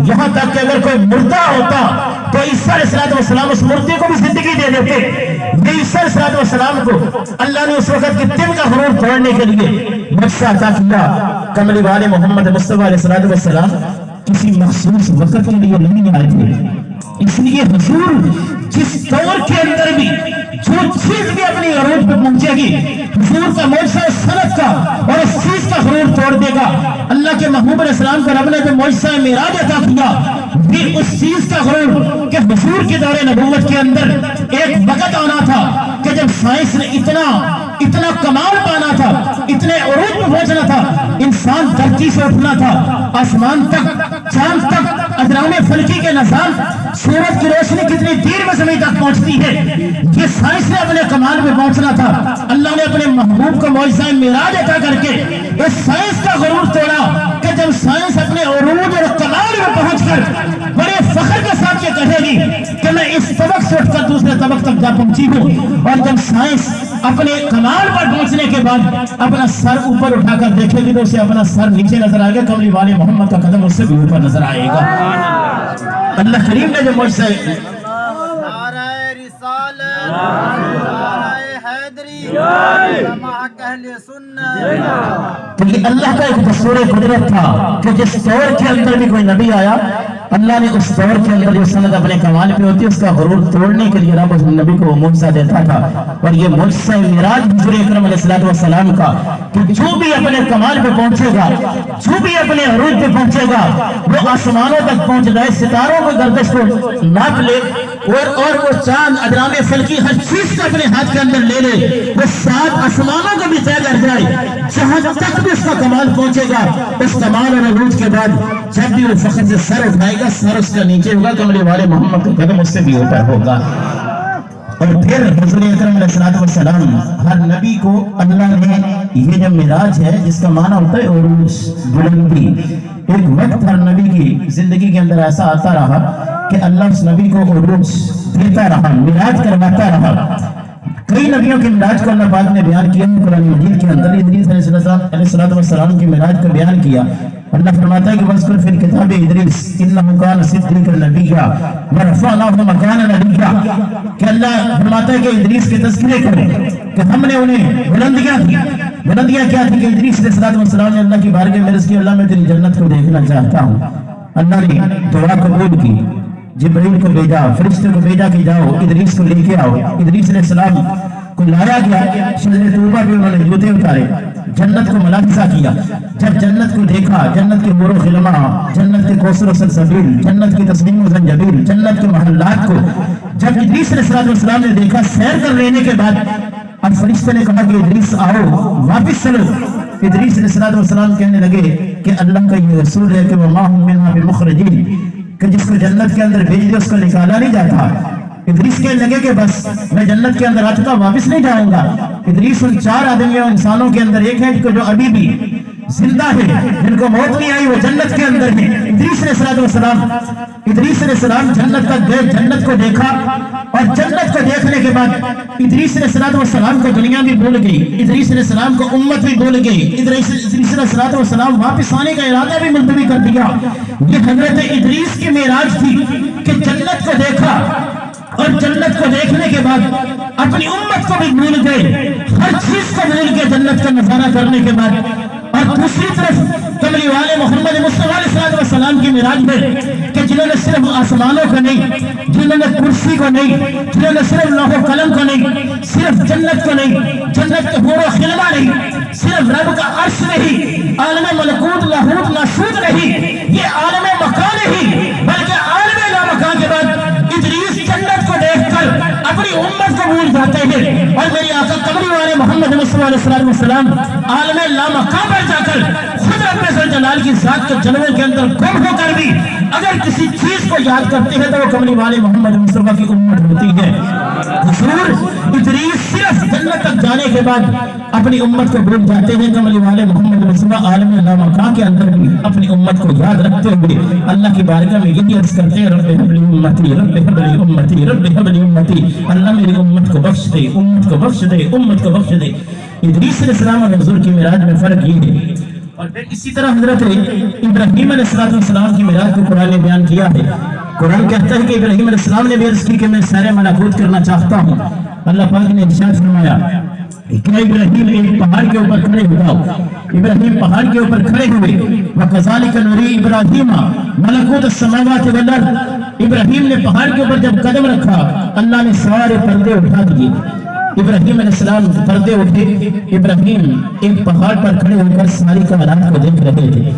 यहाँ तक कि अगर कोई मुर्दा होता तो ईसा अलैहिस्सलाम उस मुर्दे को भी जिंदगी दे देते। ईसा अलैहिस्सलाम को अल्लाह ने उस वक्त के तिल का गुरूर तोड़ने के लिए मौजज़ा अता किया। कमली वाले मोहम्मद मुस्तफ़ा अलैहिस्सलाम किसी मखसूस वक्त के लिए नहीं आए थे, इसलिए हुजूर जिस दौर के अंदर भी जो चीज भी अपनी अरूज पे पहुंचेगी, हुजूर का मौजज़ा सनत का और उस चीज का गुरूर तोड़ देगा। अल्लाह के महबूब अलैहिस्सलाम को रब ने जो मौजज़ा मेराज अता किया, भी उस चीज का गुरूर कि हुजूर के दौरे नबूवत के अंदर एक वक्त आना था कि जब साइंस ने इतना कमाल पाना था, इतने उरूज पे पहुंचना था, इंसान धरती से उठना था, आसमान तक, चांद तक, अजराम फलकी के निज़ाम, सूरज की रोशनी कितनी देर में ज़मीन तक पहुंचती है, ये साइंस ने अपने कमाल पे पहुंचना था। अल्लाह ने अपने महबूब को मौजज़ा मेराज अता करके इस साइंस का गुरूर तोड़ा कि जब साइंस अपने उरूज और कमाल में पहुंचकर बड़े फख्र के साथ ये कहेगी कि मैं इस तबक से उठकर दूसरे तबक तक जा पहुंची हूँ, और जब साइंस अपने कमाल पर पहुंचने के बाद अपना सर ऊपर उठाकर देखेगी तो उसे अपना सर नीचे नजर आएगा, कमली वाले मोहम्मद का कदम उससे भी ऊपर नजर आएगा। अल्लाह करीम ने जो मौजज़ा तो ये अल्लाह का एक दस्तूर कुदरत था कि जिस दौर के अंदर भी कोई नबी आया, अल्लाह ने उस दौर के अंदर जो सनद अपने कमाल पे होती है उसका गुरूर तोड़ने के लिए रब उस नबी को मौजज़ा देता था। और ये मौजज़ा मेराज हुज़ूर अकरम अलैहिस्सलाम का कि जो भी अपने कमाल पे पहुंचेगा, जो भी अपने अरूज पे पहुंचेगा, वो आसमानों तक पहुंच जाए, सितारों को गर्दिश को नाप ले, और वो चांद अजराम फलकी हर चीज को अपने हाथ के अंदर ले ले, वो 7 आसमानों को भी तय कर जाए, जहां तक भी उसका कमाल पहुंचेगा, उस कमाल और अरूज के बाद जब भी वो फख्र से सर उठाएगा, सर उसका नीचे होगा, कमरे वाले मोहम्मद का कदम उससे भी ऊपर होगा। اور پھر حضور اکرم علیہ الصلوۃ والسلام ہر نبی کو اللہ نے یہ جو معراج ہے جس کا معنی ہوتا ہے عروج بلندی، ایک وقت ہر نبی کی زندگی کے اندر ایسا آتا رہا کہ اللہ اس نبی کو عروج دیتا رہا، معراج کرواتا رہا۔ کئی نبیوں کے معراج کو اللہ پاک نے بیان کیا ہے قرآن مجید کے اندر۔ ادریس علیہ الصلوۃ والسلام کے معراج کو بیان کیا۔ اللہ فرماتا ہے کہ وَاذْكُرْ فِي الْكِتَابِ إِدْرِيسَ إِنَّهُ كَانَ صِدِّيقًا نَبِيًّا وَرَفَعْنَاهُ مَكَانًا عَلِيًّا کہ اللہ فرماتا ہے کہ ادریس کے تذکرے کرو کہ ہم نے انہیں بلندیاں دی۔ بلندیاں کیا تھی کہ ادریس علیہ الصلوۃ والسلام نے اللہ کی بارگاہ میں عرض کی اللہ میں تیری جنت کو دیکھنا چاہتا ہوں۔ اللہ نے دعا قبول کی، جبرائیل کو بھیجا، فرشتے کو بھیجا کہ جاؤ ادریس کو لے کے آؤ۔ ادریس علیہ السلام کو لایا گیا، شجرۃ طوبہ پہ انہوں نے جوتے اتارے، جنت کو ملاحظہ کیا۔ جب جنت کو دیکھا، جنت کے حور و خلما، جنت کے کوثر و سلسبیل، جنت کے تسنیم و زنجبیل، جنت کے محلات کو جب ادریس علیہ السلام نے دیکھا، سیر کر لینے کے بعد اب فرشتے نے کہا کہ ادریس آؤ واپس چلو۔ ادریس علیہ السلام کہنے لگے کہ اللہ کا یہ رسول ہے کہ وَمَا هُم مِنْهَا بِمُخْرَجِينَ کہ جس کو جنت کے اندر بھیج دے اس کو نکالا نہیں جاتا۔ ادریس کہنے لگے کہ بس میں جنت کے اندر آ چکا، واپس نہیں جاؤں گا۔ ادریس ان 4 آدمیوں انسانوں کے اندر ایک ہے جو ابھی بھی زندہ ہے، جن کو موت نہیں آئی، وہ جنت کے اندر ہے۔ ادریس علیہ السلام جنت کا گئے، جنت کو دیکھا، اور جنت کو دیکھنے کے بعد ادریس علیہ السلام کو دنیا بھی بھول گئی، ادریس علیہ السلام کو امت بھی بھول گئی، ادریس علیہ السلام واپس آنے کا ارادہ بھی ملتوی کر دیا۔ یہ حضرت ادریس کی معراج تھی کہ جنت کو دیکھا، اور جنت کو دیکھنے کے بعد اپنی امت کو بھی بھول گئے، ہر چیز کو بھول کے جنت کا نظارہ کرنے کے بعد۔ اور دوسری طرف کملی والے محمد مصطفیٰ علیہ السلام کی معراج میں کہ جنہوں نے صرف آسمانوں کو نہیں، جنہوں نے کرسی کو نہیں، جنہوں نے صرف لوح و قلم کو نہیں، صرف جنت کو نہیں، جنت کے حور و خلما نہیں، صرف رب کا عرش نہیں، عالم ملکوت لاہوت ناسوت نہیں، یہ عالم مکان نہیں، بلکہ عالم لامکان کے بعد ادریس جنت کو دیکھ کر اپنی امت کو بھول جاتے ہیں۔ اور میری آقا قمری والے محمد مصطفیٰ علیہ السلام عالم لامکان پر جا کر خود رب ذوالجلال کی ذات کے جلوے کے اندر گم ہو کر بھی اگر کسی چیز کو یاد کرتے ہیں تو وہ قمری والے محمد مصطفیٰ کی امت ہوتی ہے۔ حضور ادریس صرف جنت تک جانے کے بعد اپنی امت کو بھول جاتے ہیں، قمری والے محمد مصطفیٰ عالم لامکان کے اندر بھی اپنی امت کو یاد رکھتے ہوئے اللہ کی بارگاہ میں یہ عرض کرتے ہیں رب ہب لی امتی، رب ہب لی امتی، رب ہب لی امتی، اللہ میری امت کو بخش دے، امت کو بخش دے، امت کو بخش دے۔ ادریس علیہ السلام اور حضور کی معراج میں فرق یہ ہے۔ اور پھر اسی طرح حضرت ابراہیم علیہ السلام کی معراج کو قرآن نے بیان کیا ہے۔ قرآن کہتا ہے کہ ابراہیم علیہ السلام نے بھی عرض کی کہ میں سیر ملکوت کرنا چاہتا ہوں۔ اللہ پاک نے ارشاد فرمایا کہ ابراہیم ایک پہاڑ کے اوپر کھڑے ہو جاؤ۔ ابراہیم پہاڑ کے اوپر کھڑے ہوئے، وَكَذَلِكَ نُرِي إِبْرَاهِيمَ مَلَكُوتَ السَّمَاوَاتِ وَالْأَرْضِ ابراہیم نے پہاڑ کے اوپر جب قدم رکھا اللہ نے سارے پردے اٹھا دیے۔ ابراہیم علیہ السلام پردے اٹھے، ابراہیم ایک پہاڑ پر کھڑے ہو کر ساری کائنات کو دیکھ رہے تھے۔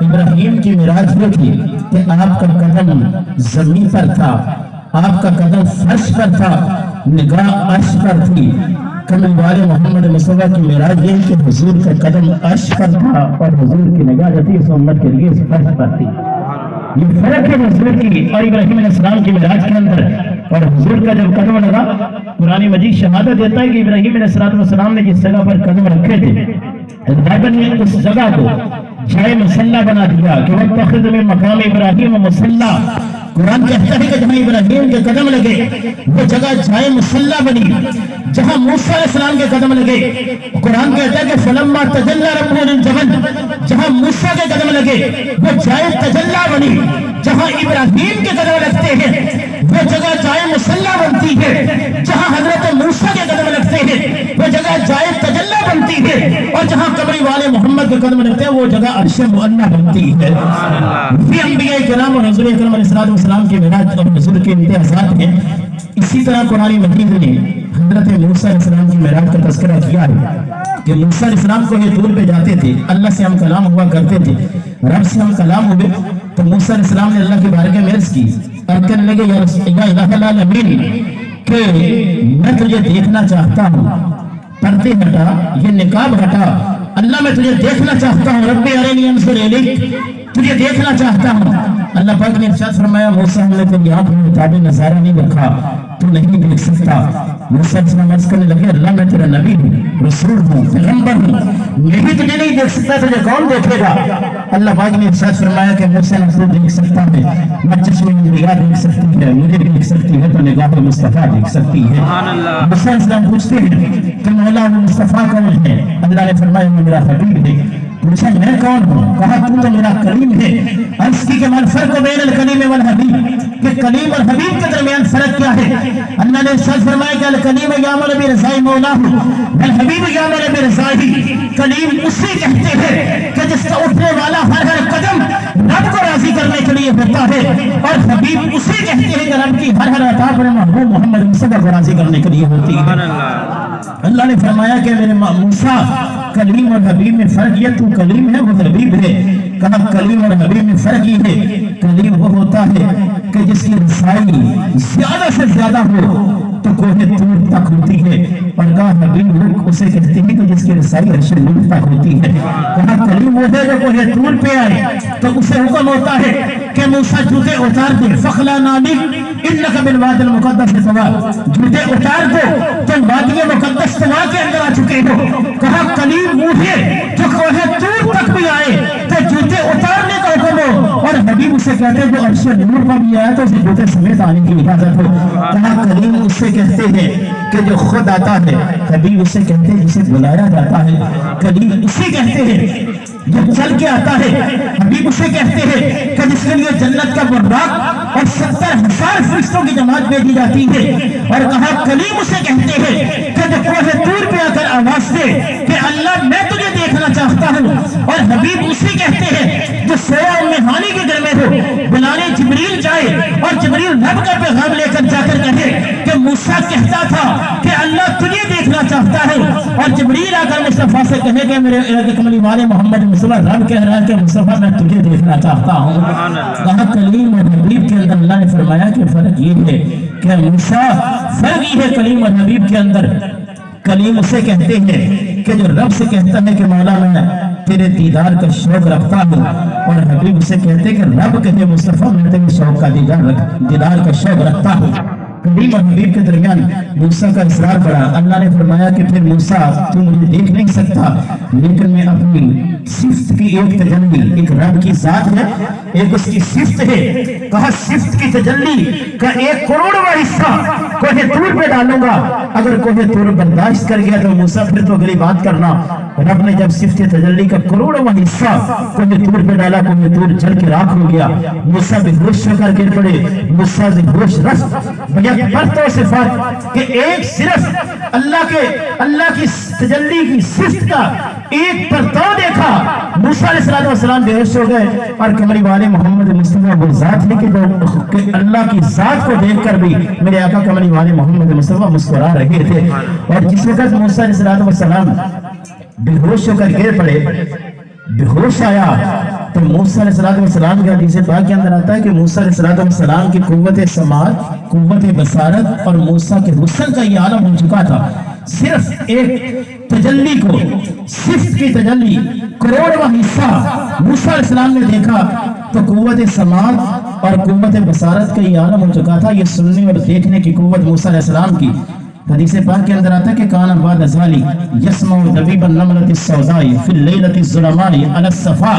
ابراہیم کی معراج یہ تھی کہ آپ کا قدم زمین پر تھا، آپ کا قدم فرش پر تھا، نگاہ عرش پر تھی۔ قمری والے محمد مصطفیٰ کی معراج یہ کہ حضور کا قدم عرش پر تھا اور حضور کی نگاہ جو تھی اس امت کے لیے فرش پر تھی۔ یہ فرق ہے حضور کی اور ابراہیم علیہ السلام کی معراج کے اندر۔ اور حضور کا جب قدم لگا، قرآن مجید شہادت دیتا ہے کہ ابراہیم علیہ السلام نے جس جگہ پر قدم رکھے تھے رب نے اس جگہ کو جائے مصلی بنا دیا کہ وَاتَّخِذْ مِن مَقَامِ إِبْرَاهِيمَ مُصَلًّى۔ قرآن کہتا ہے کہ جہاں ابراہیم کے قدم لگے وہ جگہ جائے مصلی بنی، جہاں موسیٰ علیہ السلام کے قدم لگے قرآن کہتا ہے کہ فَلَمَّا تَجَلَّى رَبُّهُ لِلْجَبَلِ، جہاں موسیٰ کے قدم لگے وہ جائے تجلی بنی، جہاں ابراہیم کے قدم لگتے ہیں وہ جگہ جائے مصلی بنتی ہے، جہاں حضرت موسیٰ کے قدم لگتے ہیں وہ جگہ جائے تجلی بنتی ہے، اور جہاں قمری والے محمد کے قدم لگتے ہیں وہ جگہ عرش معلیٰ بنتی ہے۔ یہ انبیاء کرام اور حضور اکرم علیہ السلام کی معراج اور حضور کے امتیازات ہیں۔ اسی طرح قرآن مجید نے حضرت موسیٰ علیہ السلام کی معراج کا تذکرہ کیا ہے کہ موسیٰ علیہ السلام کو یہ طور پہ جاتے تھے، اللہ سے ہم کلام ہوا کرتے تھے، رب سے ہم کلام ہوئے تو موسیٰ علیہ السلام نے اللہ کی بارگاہ میں عرض کی اور کہنے لگے یا الہ العالمین کہ میں تجھے دیکھنا چاہتا ہوں، پردے ہٹا، یہ نقاب ہٹا، اللہ میں تجھے دیکھنا چاہتا ہوں، رب ارنی انظر الیک، تجھے دیکھنا چاہتا ہوں۔ اللہ پاک نے ارشاد فرمایا موسیٰ ہم نے تیری آنکھ میں تابع نظارہ نہیں رکھا، तो नहीं देख सकता। मूसा अर्ज करने लगे, अल्लाह मैं तेरा नबी हूँ, रसूल हूँ, पैगंबर हूँ, मैं ही तुझे नहीं देख सकता, तुझे कौन देखेगा? अल्लाह पाक ने इरशाद फरमाया कि मूसा तू देख सकता है, मैं चश्मे में निगाह देख सकती है, मुझे देख सकती है, तो निगाह मुस्तफा देख सकती है। मूसा पूछते हैं कि मौला मुस्तफा कौन है? अल्लाह ने फरमाया मेरा हबीब है। पूछा मैं कौन हूँ? कहा तू तो मेरा कलीम है। अर्ज की के मन फर्क बैन कलीम वल हबीब, कि कलीम और हबीब के दरमियान फर्क क्या है? अल्लाह ने इरशाद फरमाया कि अल कलीम यामल बिरज़ाई मौलाहु वल हबीब यामल बिरज़ाही। कलीम उसे कहते हैं कि जिसका उठने वाला हर हर कदम रब को राजी करने के लिए होता है, और हबीब उसे कहते हैं कि रब की हर हर अता पर महबूब मोहम्मद मुस्तफा को राजी करने के लिए होती है। अल्लाह ने फरमाया कि मेरे मूसा कलीम और हबीब में फर्क ये, तू कलीम है वो हबीब है। कहा कलीम और हबीब में फर्क ये है, कलीम वो होता है कि जिसकी रसाई ज्यादा से ज्यादा हो तो कोहे तूर तक होती है, और कहा हबीब लोग उसे कहते हैं कि जिसकी रसाई अर्श नूर तक होती है। कहा कलीम वो है जो कोहे तूर पे आए तो उसे हुक्म होता है कि मूसा जूते उतार दे, फखला नाली इन्नका बिल वादिल मुक़द्दस तवा, जूते उतार दो तो वादी मुक़द्दस तवा के अंदर आ चुके हो। कहा कलीम वो है जो कोहे तूर तक भी आए तो जूते उतारने का हुक्म हो, और हबीब उसे कहते हैं जो अर्श नूर पर भी आया तो उसे जूते समेत आने की इजाजत हो। कहा कलीम उससे कहते हैं कि जो खुद आता है, हबीब उसे कहते हैं जिसे बुलाया जाता है। कलीम उसे कहते हैं जो चल के आता है, हबीब उसे कहते हैं कि जिसके लिए जन्नत का बुर्राक और 70,000 फरिश्तों की जमात भेजी जाती है। और कहा कलीम उसे कहते हैं कि जो कोहे तूर पे आकर आवाज दे कि अल्लाह मैं तुझे देखना चाहता हूँ, और हबीब उसे कहते हैं जो सोया हानी के घर में हो, बुलाने जिब्रील जाए और जिब्रील रब का पैगाम लेकर जाकर कहे कि मूसा कहता था कि अल्लाह तुझे देखना चाहता है, और जिब्रील आकर मुस्तफा से कहे कि मेरे कमली वाले मोहम्मद मुस्तफा, रब कह रहा है कि मुस्तफा मैं तुझे देखना चाहता हूँ। कहा कलीम और हबीब के अंदर अल्लाह ने फरमाया कि फर्क ये है कि मूसा फर्क ये है कलीम और हबीब के अंदर। कलीम उसे कहते हैं कि जो रब से कहता है कि मौला मैं तेरे दीदार का शौक रखता हूँ, और हबीब उसे कहते हैं कि रब कहे मुस्तफा मैं तेरे शौक का दीदार का शौक रखता हूँ। कलीम और हबीब के दरमियान मूसा का इसरार पड़ा। अल्लाह ने फरमाया कि फिर मूसा तू मुझे देख नहीं सकता, लेकिन मैं अपनी सिफ्त की एक तजल्ली, एक रब की जात है, एक उसकी सिफ्त है। कहा सिफ्त की तजल्ली का 1 करोड़वां हिस्सा कोहे तूर पे डालूंगा। अगर कोहे तूर बर्दाश्त कर गया तो मूसा फिर तो अगली बात करना। रब ने जब सिफ्त तजल्ली का करोड़वां हिस्सा कोहे तूर पे डाला, कोहे तूर जल के राख हो गया। मूसा बेहोश होकर गिर पड़े। मूसा बेहोश रस परतों से फर्क कि एक सिर्फ अल्लाह की तजल्ली की सिफ्त का एक परतों देखा, मूसा अलैहिस्सलाम बेहोश हो गए। और कमरी वाले मोहम्मद मुस्तफा वो जात है कि अल्लाह की जात को देखकर भी मेरे आका कमरी वाले मोहम्मद मुस्तफा मुस्कुरा रहे थे। और जिस वक्त मूसा अलैहिस्सलाम बेहोश होकर गिर पड़े, बेहोश आया, तो मूसा अलैहिस्सलाम के हदीस पाक के अंदर आता है कि मूसा अलैहिस्सलाम की कुव्वत समात, कुव्वत बसारत और मूसा के हुस्न का ये आलम हो चुका था। सिर्फ एक तजल्ली को, सिफ्त की तजल्ली करोड़वां हिस्सा मूसा अलैहिस्सलाम ने देखा, तो कुव्वत समात और कुव्वत बसारत का ये आलम हो चुका था। ये सुनने और देखने की कुव्वत मूसा अलैहिस्सलाम की। हदीस पाक के अंदर आता है कि काना बाद अज़ाली यस्माउ दबीबन नमलति सौदाई फिल लैलति ज़ुलमानी अला सफा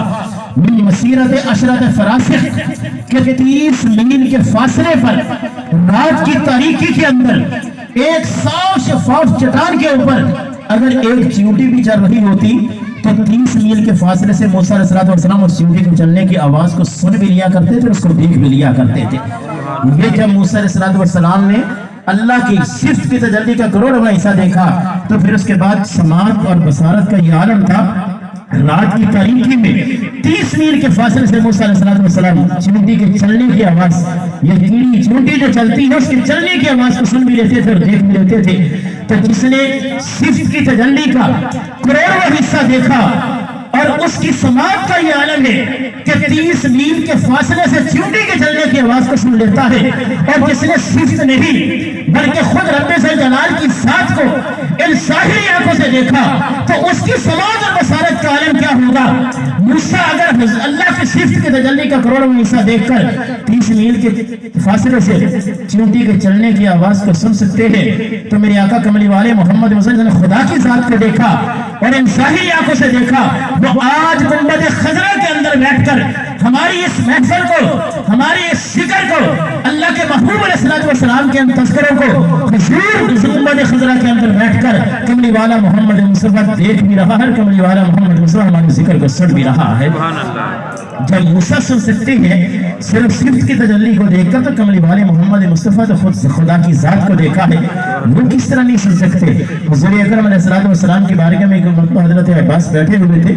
मिन मसीरत अशरत फरासिख, के 30 मील के फासले पर रात की तारीकी के अंदर एक साफ शफाफ चट्टान के ऊपर अगर एक चींटी भी चल रही होती तो 30 मील के फासले से मूसा अलैहिस्सलाम उस चींटी के चलने की आवाज को सुन भी लिया करते थे, उसको देख भी लिया करते थे। ये जब मूसा अलैहिस्सलाम ने अल्लाह की सिफ्त की तजल्ली का करोड़वां हिस्सा देखा, तो फिर उसके बाद समात और बसारत का यह आलम था। रात की तारीकी में 30 मील के फासले से मूसा अलैहिस्सलाम चींटी के चलने की आवाज, ये कीड़ी चींटी जो चलती है उसके चलने की आवाज को सुन भी लेते थे और देख भी लेते थे। तो जिसने सिफ्त की तजल्ली का करोड़वां हिस्सा देखा, اور اس کی سماعت کا یہ عالم ہے کہ 30 میل کے فاصلے سے چیونٹی کے چلنے کی آواز کو سن لیتا ہے، اور جس نے صفت نہیں بلکہ خود رب ذل جلال کی ذات کو ان ظاہری آنکھوں سے دیکھا تو اس کی سماعت اور بصارت کا عالم کیا ہوگا۔ موسیٰ اگر اللہ کی صفت کے تجلی کا کروڑوں حصہ دیکھ کر 30 میل کے فاصلے سے چیونٹی کے چلنے کی آواز کو سن سکتے ہیں، تو میرے آقا کملی والے محمد مصطفیٰ نے خدا کی ذات کو دیکھا اور ان ظاہری آنکھوں سے دیکھا۔ وہ آج گنبد خضرا کے اندر بیٹھ کر ہماری اس محفل کو، ہماری اس ذکر کو، اللہ کے محبوب علیہ السلام کے ان تذکروں کو حضور گنبد خضرا کے اندر بیٹھ کر کملی والا محمد مصطفیٰ دیکھ بھی رہا ہے، کملی والا محمد مصطفیٰ ہمارے ذکر کو سن بھی رہا ہے۔ جب موسیٰ سن سکتے ہیں صرف صفت کی تجلی کو دیکھ کر، تو کملی والے محمد مصطفیٰ تو خود خدا کی ذات کو دیکھا ہے، وہ کس طرح نہیں سن سکتے۔ حضور اکرم علیہ السلام کی بارگاہ میں ایک مرتبہ حضرت عباس بیٹھے ہوئے تھے۔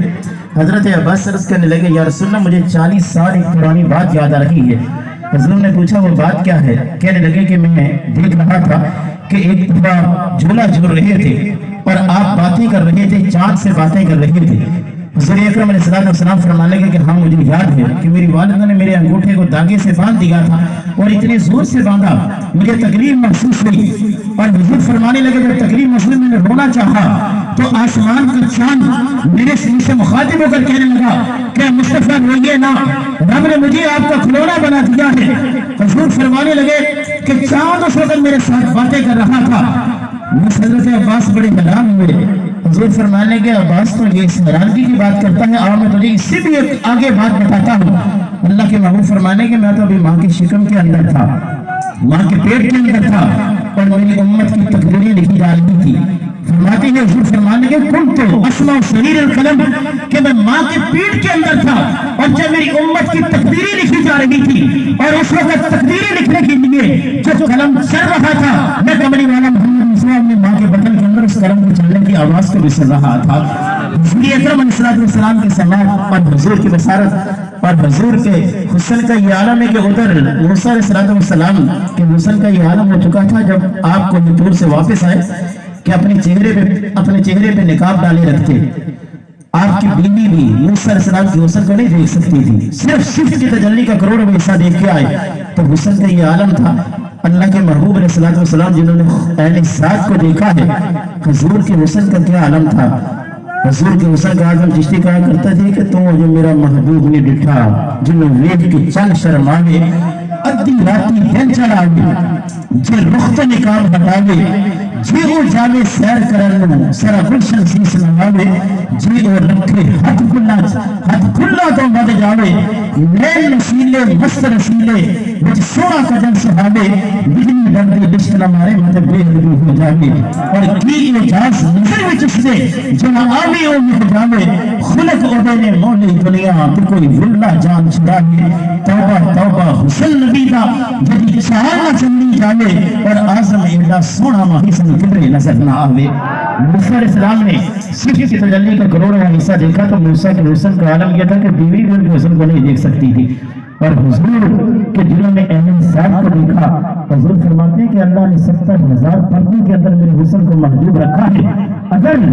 حضرت عباس عرض کرنے لگے، یا رسول اللہ مجھے 40 سال ایک پرانی بات یاد آ رہی ہے۔ حضور نے پوچھا وہ بات کیا ہے؟ کہنے لگے کہ میں دیکھ رہا تھا کہ ایک دفعہ جھولا جھول رہے تھے اور آپ باتیں کر رہے تھے، چاند سے باتیں کر رہے تھے۔ حضور اکرم علیہ السلام فرمانے لگے کہ ہاں مجھے یاد ہے کہ میری والدہ نے میرے انگوٹھے کو داغے سے باندھ دیا تھا اور اتنے زور سے باندھا مجھے تکلیف محسوس ہوئی، اور حضور فرمانے لگے جب تکلیف محسوس میں نے رونا چاہا تو آسمان کا چاند میرے سر سے مخاطب ہو کر کہنے لگا کہ مصطفیٰ روئیے نہ، رب نے مجھے آپ کا کھلونا بنا دیا ہے۔ حضور فرمانے لگے کہ چاند اس وقت میرے ساتھ باتیں کر رہا تھا۔ حضرت عباس بڑے حیران ہوئے۔ حضور فرمانے کے عباس تو یہ اس حیرانگی کی بات کرتا ہے، آؤ میں تجھے اس سے بھی ایک آگے بات بتاتا ہوں۔ اللہ کے محبوب فرمانے کے میں تو ابھی ماں کی شکم کے اندر تھا، ماں کے پیٹ کے اندر تھا، اور میری امت کی تقدیریں لکھی جا رہی تھی۔ فرماتے ہیں حضور فرمانے کے کنت اسمع صریر القلم، کہ میں ماں کے پیٹ کے اندر تھا اور جب میری امت کی تقدیریں لکھی جا رہی تھی، اور اس وقت تقدیریں لکھنے کے لیے جو قلم چل رہا تھا، میں کملی والا محمد مصطفیٰ اپنی ماں کے بطن کے اندر اس قلم کو چلنے کی آواز کو بھی سن رہا تھا۔ حضور اکرم علیہ السلام کی سماعت اور حضور کی بصارت اور حضور کے حسن کا یہ عالم ہے کہ ادھر موسیٰ علیہ السلام کے حسن کا یہ عالم ہو چکا تھا جب آپ کو طور سے واپس آئے کہ اپنے چہرے پہ نقاب ڈالے رکھتے۔ آپ کی بیوی بھی موسیٰ علیہ السلام کی حسن کو نہیں دیکھ سکتی تھی، صرف صفت کی تجلی کا کروڑوں حصہ دیکھ کے آئے۔ تو حسن کا یہ عالم تھا۔ اللہ کے محبوب علیہ السلام جنہوں نے اہل ذات کو دیکھا ہے، حضور کے حسن کا کیا عالم تھا۔ حضور کے حسن کا آدم چشتی کہا کرتا تھے کہ تم جو میرا محبوب نے ڈٹھا، جنہوں وید کی چند شرماوے، ادھی راتی دن چڑھاوے، جے رخت نکاب ہٹاوے، جے او جاوے سیر کرنو سرا گلشن سیس لگاوے، جے او رکھے ہاتھ کھلا تو بد جاوے، نیل نشیلے مست رسیلے وچ سونا کجن سہاوے، بجلی بندی لشکل مارے مت بے حدی ہو جاوے، اور کی اجاز نظر وچ اس دے جنا آوے او مٹ جاوے، خلق عہدے نے مولی دنیا تو کوئی ولہ جان چھڑاوے، توبہ توبہ حسن نبی دا جدی چاہاں نہ چلی جاوے، اور آزم ایڈا سونا ماہی سن کبرے نظر نہ آوے۔ موسیٰ علیہ السلام نے صفت کی تجلی کا کروڑوں حصہ دیکھا تو موسیٰ کے حسن کا عالم یہ تھا کہ بیوی بھی ان کے حسن کو نہیں دیکھ سکتی تھی، اور حضور کے دلوں میں اہل ذات کو دیکھا۔ حضور فرماتے ہیں کہ اللہ نے 70,000 پردوں کے اندر میرے حسن کو محجوب رکھا ہے، اگر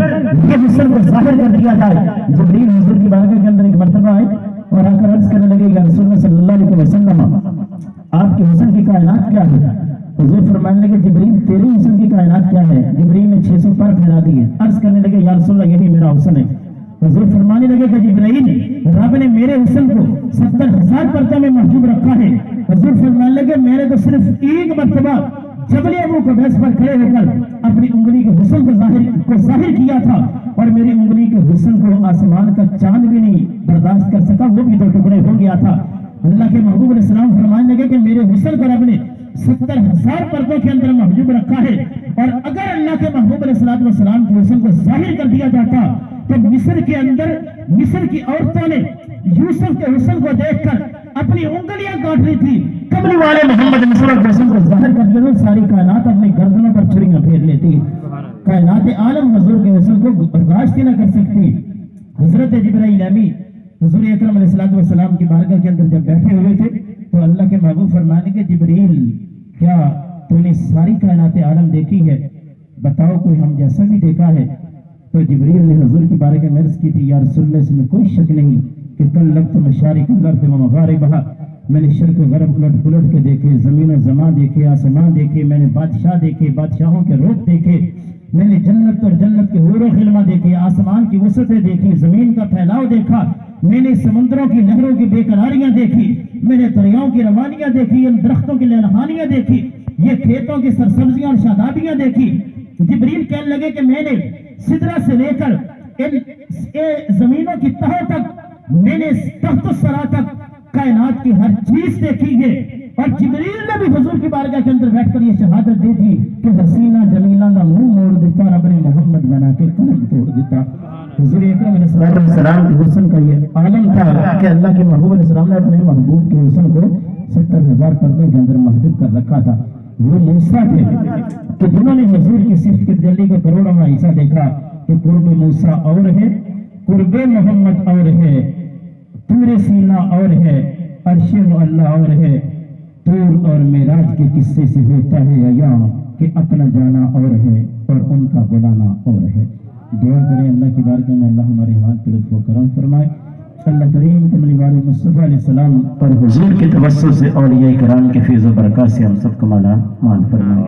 یہ حسن کو ظاہر کر دیا جائے۔ جبریل حضور کی بارگاہ کے اندر ایک مرتبہ آئے اور آ کر عرض کرنے لگے یا رسول اللہ صلی اللہ علیہ وسلم آپ کے حسن کی کائنات کیا ہے؟ حضور فرمانے لگے جبریل تیرے حسن کی کائنات کیا ہے؟ جبریل نے 600 پر پھیلا دیے، عرض کرنے لگے یا رسول اللہ یہی میرا حسن ہے۔ حضور فرمانے لگے کہ جبرائیل رب نے میرے حسن کو 70,000 پردوں میں محجوب رکھا ہے۔ حضور فرمانے لگے میں نے تو صرف ایک مرتبہ جبل ابو قبیس پر کھڑے ہو کر اپنی انگلی کے حسن کو ظاہر کیا تھا، اور میری انگلی کے حسن کو آسمان کا چاند بھی نہیں برداشت کر سکا، وہ بھی 2 ٹکڑے ہو گیا تھا۔ اللہ کے محبوب علیہ السلام فرمانے لگے کہ میرے حسن کو رب نے 70,000 پردوں کے اندر محجوب رکھا ہے، اور اگر اللہ کے محبوب علیہ السلام کے حسن کو ظاہر کر دیا جاتا تو مصر کے اندر مصر کی عورتوں نے یوسف کے حسن کو دیکھ کر اپنی انگلیاں کاٹ رہی تھی۔ کملی والے محمد مصر کے حسن کو ظاہر کر دیا تو ساری کائنات اپنی گردنوں پر چھریاں پھیر لیتی، کائنات عالم حضور کے حسن کو برداشت نہ کر سکتی۔ حضرت جبرائیل امین حضور اکرم علیہ السلام کی بارگاہ کے اندر جب بیٹھے ہوئے تھے تو اللہ کے محبوب فرمانے کے جبریل کیا تو نے ساری کائنات عالم دیکھی ہے؟ بتاؤ کوئی ہم جیسا بھی دیکھا ہے؟ تو جبریل نے حضور کی بارگاہ میں عرض کی تھی یا رسول اللہ، اس میں کوئی شک نہیں کہ طلبت مشارق الارض و مغاربہا، میں نے شرق و غرب الٹ پلٹ کے دیکھے، زمین و زمان دیکھے، آسمان دیکھے، میں نے بادشاہ دیکھے، بادشاہوں کے روپ دیکھے، میں نے جنت اور جنت کے حور و خلمہ دیکھے، آسمان کی وسعتیں دیکھی، زمین کا پھیلاؤ دیکھا، میں نے سمندروں کی لہروں کی بے قراریاں دیکھی، میں نے دریاؤں کی روانیاں دیکھی، ان درختوں کی لہلہانیاں دیکھی، یہ کھیتوں کی سرسبزیاں اور شادابیاں دیکھی۔ جبریل کہنے لگے کہ میں نے سدرہ سے لے کر زمینوں کی تہوں تک، میں نے تحت الثری تک کائنات کی ہر چیز دیکھی ہے۔ اور جبریل نے بھی حضور کی بارگاہ کے اندر بیٹھ کر یہ شہادت دی تھی کہ حسینہ جمیلہ کا منہ موڑ دیتا، رب نے محمد بنا کے قلم توڑ دیتا۔ حضور اکرم علیہ السلام کے حسن کا یہ عالم تھا کہ اللہ کے محبوب علیہ السلام نے اپنے محبوب کے حسن کو 70,000 پردوں کے اندر محدود کر رکھا تھا۔ وہ موسیٰ تھے کہ جنہوں نے حضور کی صفت کی تجلی کو کروڑوں میں حصہ دیکھا کہ قرب موسیٰ اور ہے، قرب محمد اور ہے، طور سینہ اور ہے، عرش معلیٰ اور ہے، طور اور معراج کے قصے سے ہوتا ہے عیاں کہ اپنا جانا اور ہے اور ان کا بلانا اور ہے۔ دعا کریں اللہ کی بارگاہ میں اللہ ہمارے ہاتھ پہ لطف و کرم فرمائے۔ اللہ کریم کملی والے مصطفیٰ علیہ السلام اور حضور کے توسل سے اولیاء کرام کے فیض و برکات سے ہم سب کو مالا مال فرمائے۔